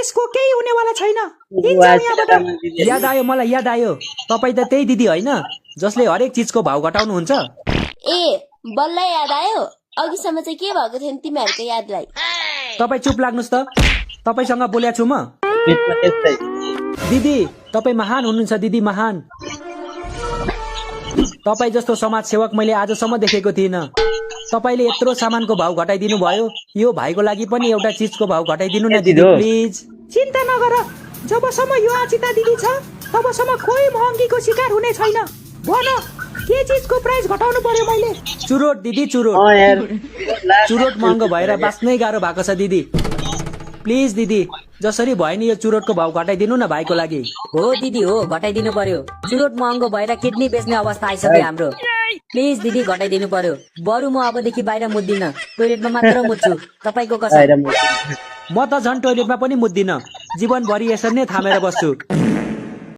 त्यसको केही हुनेवाला छैन। याद आयो मलाई, याद आयो। तपाईँ त त्यही दिदी होइन जसले हरेक चिजको भाउ घटाउनुहुन्छ? ए बल्ल याद आयो। अघिसम्म चाहिँ के भएको थियो नि तिमीहरूको यादलाई? तपाईँ चुप लाग्नुहोस् त। तपाईँसँग बोलेको छु म। दिदी तपाईँ महान हुनुहुन्छ दिदी, महान। तपाईँ जस्तो समाज सेवक मैले आजसम्म देखेको थिइनँ। तपाईले यत्रो सामानको भाउ घटाइदिनु भयो। यो भाइको लागि पनि एउटा चिजको भाउ घटाइदिनु न दिदी प्लिज। चिन्ता नगर, जबसम्म यो आचिता दिदी छ तबसम्म कोही महँगीको शिकार हुने छैन। भन के चिजको प्राइस घटाउनु पर्यो मैले? चुरोट दिदी, चुरोट। चुरोट महँगो भएर बाँच्नै गाह्रो भएको छ दिदी। प्लिज दिदी जसरी भयो नि यो चुरोटको भाउ घटाइदिनु न भाइको लागि। हो दिदी हो, घटाइदिनु पर्यो। चुरोट महँगो भएर किडनी बेच्ने अवस्था आइसक्यो हाम्रो। प्लिज दिदी घटाइदिनु पर्यो। बरु म अबदेखि बाहिर मुद्दिन, टोइलेटमा मात्र मुद्छु। तपाईँको कसम। म त झन् टोइलेटमा पनि मुद्दिन, जीवनभरि यसरी नै थामेर बस्छु।